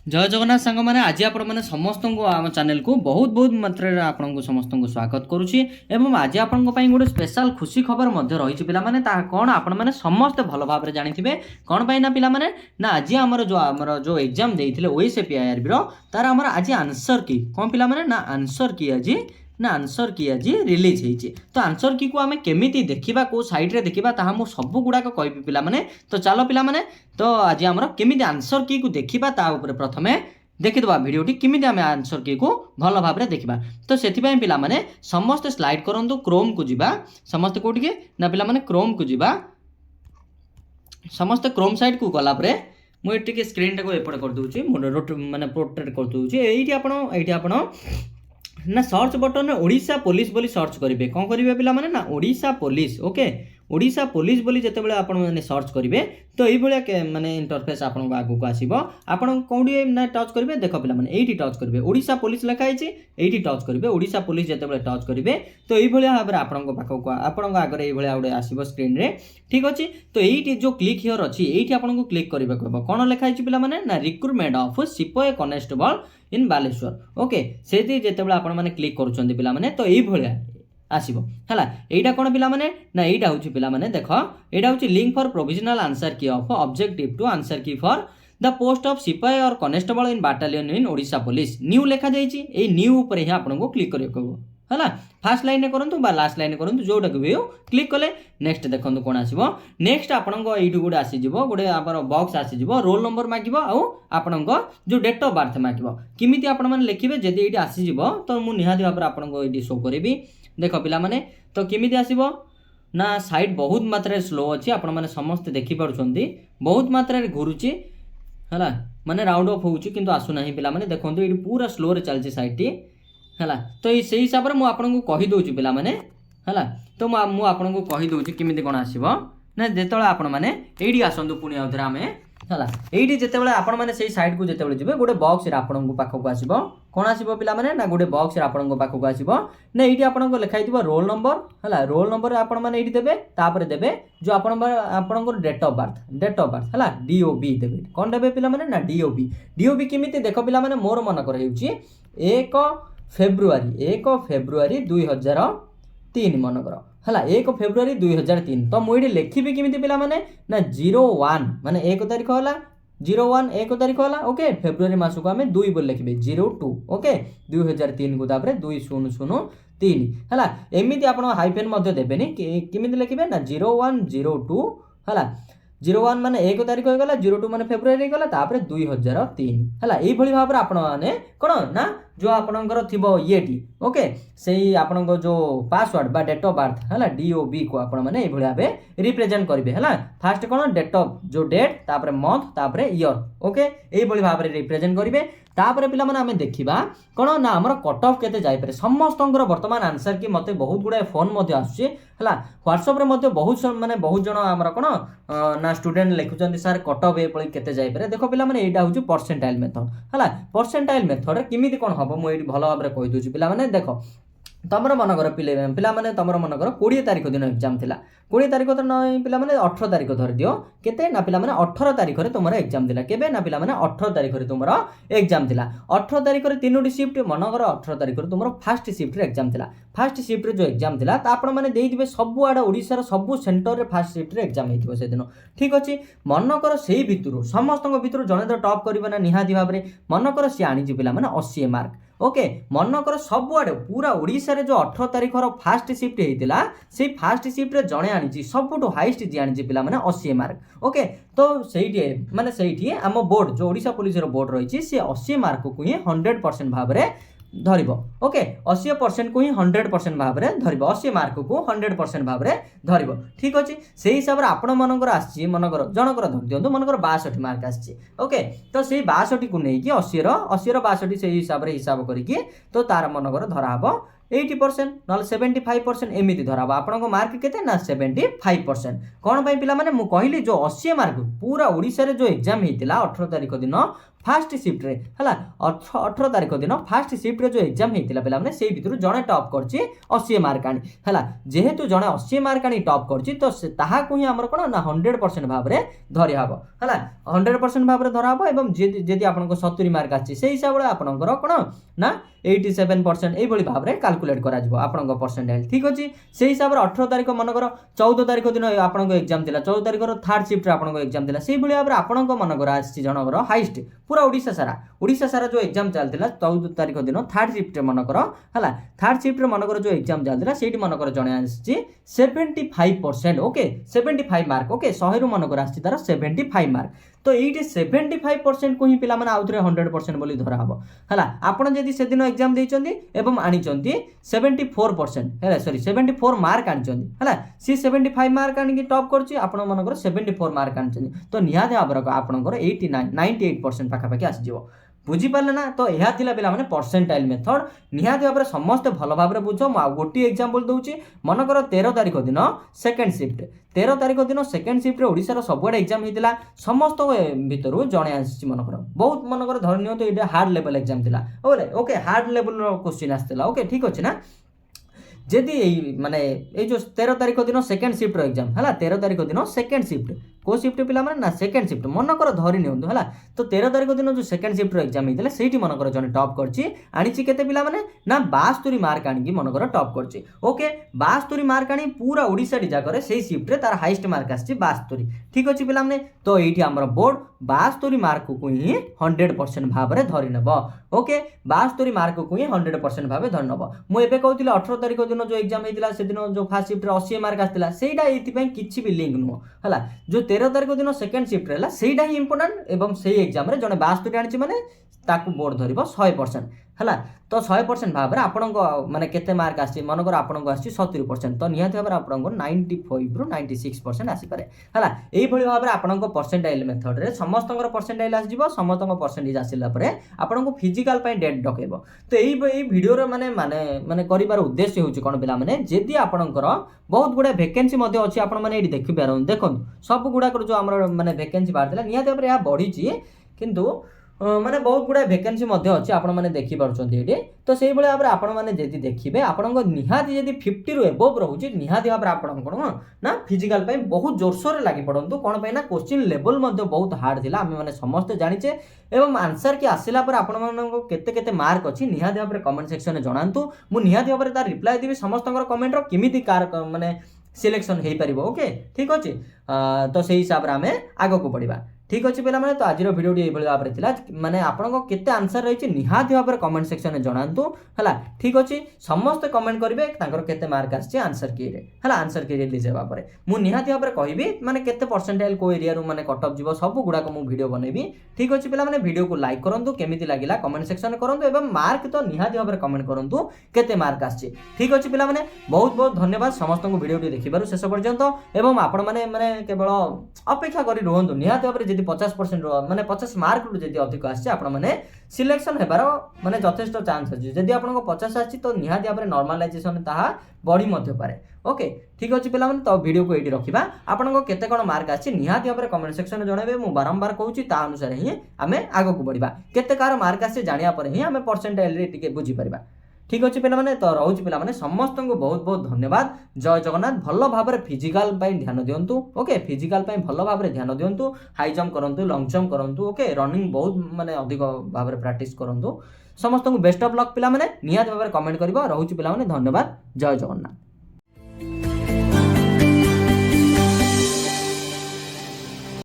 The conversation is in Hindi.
जय जगन्नाथ सांग मैंने आज आपण मैंने समस्त आम चैनल को बहुत बहुत मात्रा आपको समस्त को स्वागत करुच्ची एवं आज आपण गोटे स्पेशल खुशी खबर रही पाने कौन आपण मैंने समस्त भल भाव जानी कौन पाई ना पाने ना आज आमर जो एग्जाम देते ओएसएपीआईआरबी तार आमर आज आंसर की कौन पाने ना आंसर की आज ना आंसर की आज रिलीज होती तो आंसर की को आम केमी देखा कौ सैड्रे देखा ताहा मु सब गुड़ाक कहि पाने तो चलो पाने तो आज आमर केमी आंसर की को देखा प्रथम देखीदा भिडटी केमी आम आंसर की को भल भाव में देखा तो से पाने समस्त स्लाइड करूँ क्रोम को जीवा समस्त कौटिके ना पाने क्रोम को जीवा समस्त क्रोम साइट को गलापर मुझे स्क्रीन टाक एपट करदे मानने प्रोटेक्ट करदे ये ना सर्च बटन में ओडिशा पुलिस बोली सर्च करेंगे कौन करेंगे पिला माने ना Odisha police okay Odisha police बोली जिते आपण मैंने सर्च करेंगे तो ये माने इंटरफेस आपन आगू को आसीबो आपण कौड़ी ना टच करेंगे देख पिला माने एठी टच करेंगे ओडिशा पुलिस लिखाई एठी टच करेंगे ओडिशा पुलिस जिते टच करेंगे तो ये भाव में आपण पाखक आपण आगे ये गोटे आसो स्क्रीन रे ठीक अच्छे तो ये जो क्लिक हियर अच्छी ये आपको क्लिक करने को कौन लिखाई पिला माने ना रिक्रुटमेंट ऑफ सिपाही कॉन्स्टेबल इन बालेश्वर ओके से जिते आपण मैंने क्लिक करुँच पिला माने तो ये भाया आसो है यहाँ कौन पिला माने ना यहाँ हूँ पिला माने देख यहाँ हूँ लिंक फॉर प्रोविजनल आंसर की ऑफ ऑब्जेक्टिव टू आंसर की फॉर द पोस्ट ऑफ सिपाही और कॉन्स्टेबल इन बाटालियन इन ओडिशा पुलिस न्यू लिखा जाइए न्यू उपर ही आपको क्लिक करें है फास्ट लाइन करूँ लास्ट लाइन करूँ जोटा भी क्लिक कले नेक्स्ट देखो कौन आसो नेक्स्ट आपको ये गोटे आसीज गोटे बॉक्स आसीज रोल नंबर मागिब आपण जो डेट ऑफ बर्थ मागिब किमिति आपण मैंने लिखिए जदि ये आसीज तो मुझे निहाती भाव में आपको ये शो करी देख पिला माने तो किमिति आसीबो ना साइट बहुत मात्रा स्लो अच्छी आपण मैंने समस्त देखिपुंट बहुत मात्रा घुरुची है माने राउंड अफ होउची किंतु आसुना पिला माने देखो ये पूरा स्लो रे चलती साइट है तो से हिसाब से मुझे कहीदे पिला माने है तो मुझे आपको कहीदे किमिति कौन आसो ना जो आपण मैंने ये आसतु पुणी आउे आम है ये जिते आपण मैंने से साइड को जिते जी गोटे बॉक्स आपण पाखक आसो कौन आसो पिला माने ना गोटे बॉक्स आपण पाखक आसो ना ये आपको लिखाई रोल नंबर है रोल नंबर आपण मैंने ये देवे तापर देवे जो आपण डेट ऑफ बर्थ है डीओबी देवे कौन देवे पिला माने ना डीओबी किमिति देख पिला माने मोर मनकर एक फेब्रुआरी 2003 मनकर है 1 फेब्रुआरी 2003 तो मुझे लिखी किमिति पिला माने ना 01 माने 1 तारीख है 01 1 तारीख है ओके फेब्रुआरी मास को आम 2 बोल लिखे 02 ओके 2003 को तापर 2003 है एमती आप हाइफेन देवेनि किमिति लिखे ना 0102 है 01 माने 1 तारीख हो गला 02 माने फेब्रुआरी गला तापर 2003 है ये भाव में आपण मैंने कौन ना जो आपणकर थी ये ओके से आपण जो पासवर्ड बा डेट ऑफ बर्थ है डीओबी को आपण मैंने ये भाव रिप्रेजेंट करेंगे है फास्ट कौन डेट ऑफ जो डेट तापर मंथ तापर ईयर ओके ये भाव में रिप्रेजेंट करेंगे तापर पिला माने आमे देखिबा कौन ना आमर कट ऑफ केते जाई पारे समस्तंकर वर्तमान आंसर की मते बहुत गुडा फोन मते आसुची हला व्हाट्सएप रे मते बहुत माने बहुत जण आमर कोन ना स्टूडेंट लिखुचंदी सर कट ऑफ ए पळी केते जाई पारे देखो पिला माने एटा होची परसेंटाइल मेथड हला परसेंटाइल मेथड रे किमिति कोन हबो मु एटी भलो भाबरे कहि दोची पिला माने देखो तमर मनकर पिला माने तमर मनकर 20 तारीख दिन एग्जाम थिला 20 तारीख तो नहीं पिला माने 18 तारीख धर दियो केते ना पिला माने 18 तारीख रे तुमरा एग्जाम थिला केबे ना पिला माने 18 तारीख रे तुमरा एग्जाम थिला 18 तारीख रे तीनोटी शिफ्ट मनकर 18 तारीख रे तुमरा फर्स्ट शिफ्ट रे एग्जाम थिला फर्स्ट शिफ्ट रे जो एग्जाम थिला ता आपण माने देइथिबे सब आडा ओडिसा रो सब सेंटर रे फर्स्ट शिफ्ट रे एग्जाम हेतिबो से दिन ठीक अछि मनकर सेही भितरु समस्तक भितरु जने तो टॉप करबे ना निहाती भाव रे मनकर से आनी पिला माने 80 मार्क ओके मनकर सबुआड़े पूरा ओडिशा रे जो 18 तारीख फास्ट शिफ्ट होता से फास्ट शिफ्ट रे जड़े आनी सबुठ हाइस्ट जी आनी पिला माने 80 मार्क ओके तो सही माने सही आम बोर्ड जो ओडिशा पुलिस रो बोर्ड रही सी 80 मार्क को ही 100% भाव में धरब ओके 80% को ही 100% भाव में धरब 80 मार्क को 100% भाव में धरब ठीक अच्छे से हिसाब से आपण मनकर आसी मनकर जनकर धर दिंतु मनकर 62 मार्क आसी ओके तो से 62 को लेकिन 80 रो 62 से हिसाब से हिसाब करके तो तार मनकर धरा हम 80% ना 75% एमती धरब आपन मार्क केते ना 75%। कौन पाई पिला माने मु कहली जो 80 मार्क पूरा ओडिसा रे जो एग्जाम हेतिला 18 तारिख दिन फास्ट शिफ्ट रे हला 18 तारिख दिन फास्ट शिफ्ट रे जो एग्जाम हेतिला पिला माने सेई भितरु जणे टॉप करची 80 मार्क आनी हला जेहेतु जणे 80 मार्क आनी टॉप करची तो ताहा को ही हमर कोन ना 100% भाव रे धरि हबो हला 100% भाव रे धरा हबो एवं जेदी आपन को 70 मार्क आछि सेई हिसाब रे आपन कोन ना 87% एई भली भाव रे कैलकुलेट करा जिवो आपन को परसेंटाइल ठीक अछि सेई हिसाब रे 18 तारिख मन कर 14 तारिख दिन आपन को एग्जाम दिला 14 तारिख रो थर्ड शिफ्ट रे आपन को एग्जाम दिला सेई भली भाव रे आपन को मन कर आछि जनगर हाईएस्ट पूरा ओडिसा सारा जो एग्जाम चलतिला 14 तारिख दिन थर्ड शिफ्ट रे मन कर हला थर्ड शिफ्ट रे मन कर जो एग्जाम चलतिला सेठी मन कर जणे आछि 75% ओके 75 मार्क ओके 100 रु मन कर आछि तार 75 मार्क तो ये 75% को ही पिला माने आउथरे 100% बोली धरा हबो हला आपण जदी से दिन एग्जाम देइचंदी एवं आनिचंदी 74% हला सॉरी 74 मार्क आनिचंदी हला सी 75 मार्क आनि टॉप करची आपण मनकर 74 मार्क आनिचंदी तो निहाते आबरक आपनकर 89 98% पाखा पाखी आसी जिवो बुझी पाले ना तो यह थिला पिला माने परसेंटाइल मेथड निहाती भाबरे समस्त भलो भाबरे बुझो म गोटी एग्जांपल दउची मनकर 13 तारिख दिन सेकंड शिफ्ट 13 तारिख दिन सेकंड शिफ्ट रे ओडिसा रो सबुडे एग्जाम हितिला समस्त भितरु जणे आसी मनकर बहुत मनकर धरनियो तो एटा हार्ड लेवल एग्जाम थिला ओके हार्ड लेवल रो क्वेश्चन आस्तिला ओके ठीक अछि ना जदि माने ए जो 13 तारिख दिन सेकंड शिफ्ट रो एग्जाम हला 13 तारिख दिन सेकंड शिफ्ट को शिफ्ट पिला माने ना सेकंड शिफ्ट मन कर धरि नियंतु हला तो 13 तारिख दिन जो सेकंड शिफ्ट रो एग्जाम हितले सेठी मन कर जने टॉप करची आनिची केते पिला माने ना 72 मार्क आनी मन कर टॉप करची ओके 72 मार्क आनी पूरा ओडिसा डी जाकर सेही शिफ्ट रे तार हाईएस्ट मार्क आसी 72 ठीक अछि पिला माने तो एठी हमर बोर्ड 72 मार्क को ही 100% भाव रे धरि नबो ओके 72 मार्क को ही 100% भाव धरि नबो मु एबे कहतिले 18 तारिख दिन जो एग्जाम हेतिला से दिन जो फर्स्ट शिफ्ट रे 80 मार्क आस्तिला सेटा एति पई किछि भी लिंक नो हला जो 13 तारिख दिन सेकंड शिफ्ट रहला सेटा ही इंपोर्टेंट एवं सेही एग्जाम रे जने 72 आनिछि माने ताकू बोर्ड धरिबो 100% हला तो 100% भाव रे आपन को माने केते मार्क आछि मन कर आपन को आछि 70% तो निहाती भाव रे आपन को 95 रु 96% आसी पारे हला एई भली भाव रे आपन को परसेंटाइल मेथड रे समस्तंगर परसेंटाइल आसी जिवो समस्तंग परसेंटेज आसिला परे आपन को फिजिकल पई डेट डकेबो तो एई वीडियो रे माने करिबार उद्देश्य होउची कोन पिला माने जेदी आपनकर बहुत गुडा वैकेंसी मध्ये अछि आपन माने एडी देखि पारन देखन सब गुडा कर जो हमर माने वैकेंसी बारदिला निहाती भाव रे या बढ़ी छी किंतु माने बहुत गुडा वैकेंसी मध्ये अछि आपण माने देखि परछन्ती एडी तो सेही भले भाबरे आपण माने जेदी देखिबे आपनको निहाती जेदी 50 रु एबव रहउची निहाती भाबरे आपण कोन ना फिजिकल पई बहुत जोरसोर लागि पडंतु कोन पई ना क्वेश्चन लेवल मध्ये बहुत हार्ड थिला हम माने समस्त जानिचे एवं आंसर के आसिला पर आपण मानको केते केते मार्क अछि निहाती भाबरे कमेंट सेक्शन में जणांतु मु निहाती भाबरे तार रिप्लाई देबी समस्तंगर कमेंट रो किमिति कार माने सिलेक्शन हेई परिबो ओके ठीक अछि तो सेही हिसाब रे हमें आगो को पढिबा ठीक अच्छे पे तो आज भिडियो ये भाव में माने आपन केते आंसर रही निहाती भाव में कमेंट सेक्शन में जणांतु हला ठीक अच्छे समस्त कमेंट करेंगे केते मार्क आछे आंसर की रे हला आंसर की रिलीज हेबा परे मु निहाती भाव में कहबी माने केते परसेंटाइल को एरिया रू माने कट ऑफ जीवो सब गुडा को मु वीडियो बनेबी ठीक अच्छे पे माने वीडियो को लाइक करंतु केमिति लागिला कमेंट सेक्शन में करंतु एवं मार्क तो निहाती भाव में कमेंट करंतु केते मार्क आछे ठीक अच्छे पे माने बहुत बहुत धन्यवाद समस्त को वीडियो देखिबारु शेष पर्यंत एवं आपण माने केवल अपेक्षा करी रहंतु निहाती भाव में 50% माने 50 मार्क रु जदी अधिक आछे आपण माने सिलेक्शन हेबार माने यथेष्ट चांस अछि जदी आपन को 50 आछि तो निहाती भाबरे नॉर्मलाइजेशन ताहा बढी मध्ये पारे ओके ठीक अछि पिला माने तो वीडियो को एडी रखिबा आपन को केते कोन मार्क आछि निहाती भाबरे कमेंट सेक्शन में जणाबे मु बारंबार कहूची ता अनुसार ही हमें आगो को बढ़िबा केते कार मार्क आछि जानिया पर ही हमें परसेंटाइल रे टिके बुझी परिबा ठीक अच्छे पे मैंने तो रोच पे मैंने समस्त को बहुत बहुत धन्यवाद जय जगन्नाथ भल भाव में फिजिकल ध्यान दिंतु ओके फिजिकल भल भाव में ध्यान दिंतु हाई जंप करूँ लंग जंप करूँ ओके रनिंग बहुत माने अधिक भाव में प्रैक्टिस करूँ समस्त को बेस्ट ऑफ लक पिला माने निहाती भाव में कमेंट कर रोच पे धन्यवाद जय जगन्नाथ।